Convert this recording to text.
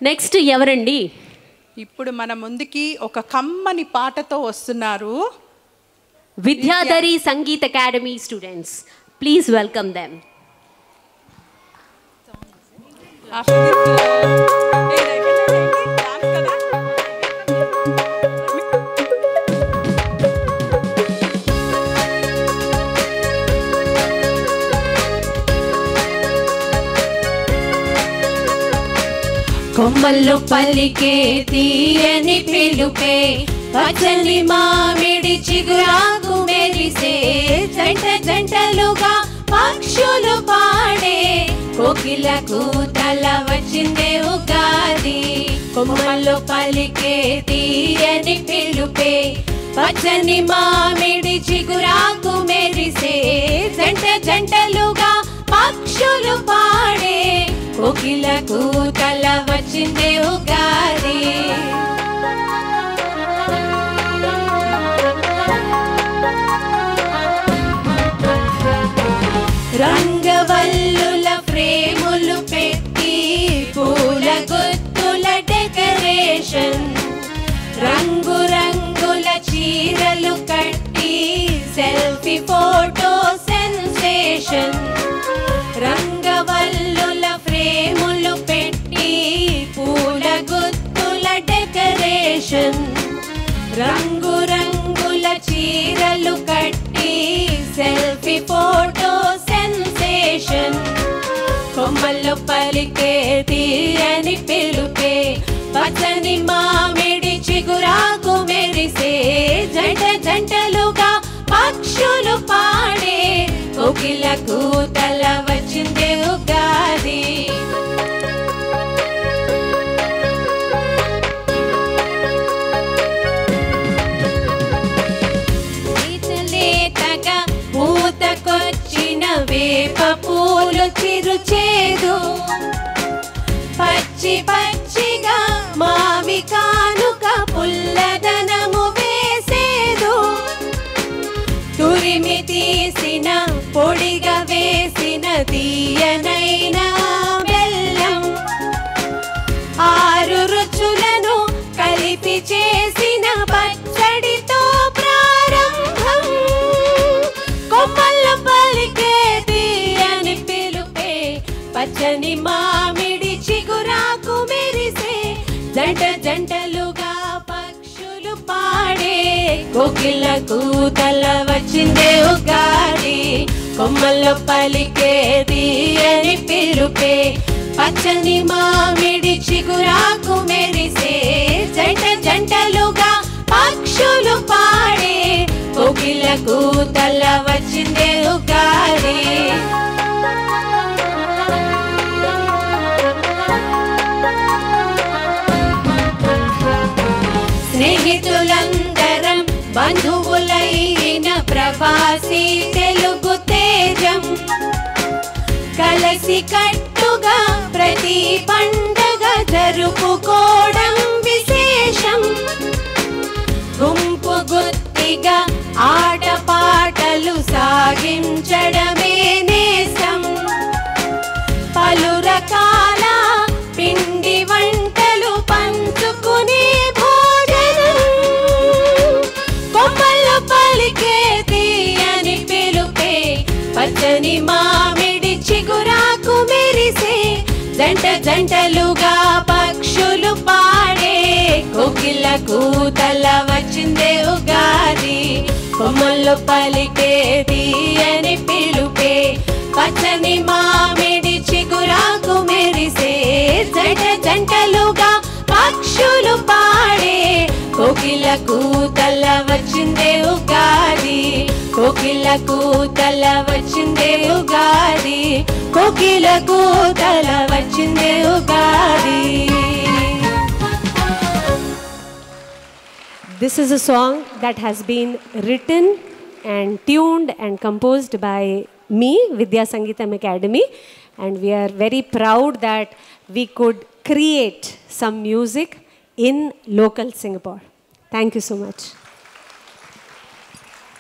Next ఎవరండి? ఇప్పుడు మన ముందుకి ఒక కమ్మని పాటతో వస్తున్నారు Vidyadhari Sangeetha academy students. Please welcome them. కొమ్మల్లో పలికే తీయని పిలుపే పచ్చని మామిడి చిగురాకు మెరిసే జంట జంటలుగా పక్షులు పాడే కోకిల కూతల వచ్చిందే ఉగాది. కొమ్మల్లో పలికే తీయని పిలుపే పచ్చని మామిడి చిగురాకు మెరిసే జంట జంటలుగా పక్షులు పాడే కోకిల కూతల వచ్చిందే ఉగాది. రంగవల్లుల ఫ్రేములు పెట్టి పూల గుత్తుల డెకరేషన్ రంగు రంగుల చీరలు కట్టి సెల్ఫీ ఫోటో సెన్సేషన్. రంగవల్లుల ఫ్రేములు పెట్టి పూల గుత్తుల డెకరేషన్ రంగు రంగుల చీరలు కట్టి సెల్ఫీ ఫోటో సెన్సేషన్. కొమ్మల్లో పలికే తీయని పిలుపే పచ్చని మామిడి చిగురాకు మెరిసే జంట జంటలుగా పక్షులు పాడే కోకిల కూతల వచ్చిందే ఉగాది. లేతగా పూతకొచ్చిన వేప పూలు చిరుచేదు పచ్చి పచ్చిగా మావి కానుక పుల్లదనము వేసేదు. తురిమి తీసిన పొడిగా వేసిన తీయనైన బెల్లం ఆరు రుచులను కలిపి చేసిన పచ్చడితో ప్రారంభం. కొమ్మల్లో పలికే తీయని పిలుపే పచ్చని మామిడి చిగురాకు మెరిసే జంట జంటలుగా పక్షులు పాడే కోకిల కూతల వచ్చిందే ఉగాది. కొమ్మల్లో పలికే తీయని పిలుపే పచ్చని మామిడి చిగురాకు మెరిసే జంట జంటలుగా పక్షులు పాడే కోకిల కూతల వచ్చిందే ఉగాది. స్నేహితులందరం బంధువులైన ప్రవాసీ తెలుగు తేజం కలసి కట్టుగా ప్రతి పండగ జరుపుకోవడం విశేషం. గుంపు గుత్తిగా ఆటపాటలు సాగించడమే నేసం. పలు రకాల పిండి వంటలు పంచుకునే భోజనం. కొమ్మల్లో పలికే తీయని పిలుపే పచ్చని మామిడి చిగురాకు మెరిసే జంట జంటలుగా పక్షులు పాడే కోకిల కూతల వచ్చిందే ఉగాది. కొమ్మల్లో పలికే తీయని పిలుపే పచ్చని మామిడి చిగురాకు మెరిసే జంట జంటలుగా పక్షులు పాడే కోకిల కూతల వచ్చిందే ఉగాది. కోకిల కూతల వచ్చిందే ఉగాది. కోకిల కూతల వచ్చిందే Ugadi. This is a song that has been written and tuned and composed by me, Vidya Sangeetam Academy, and we are very proud that we could create some music in local Singapore. Thank you so much.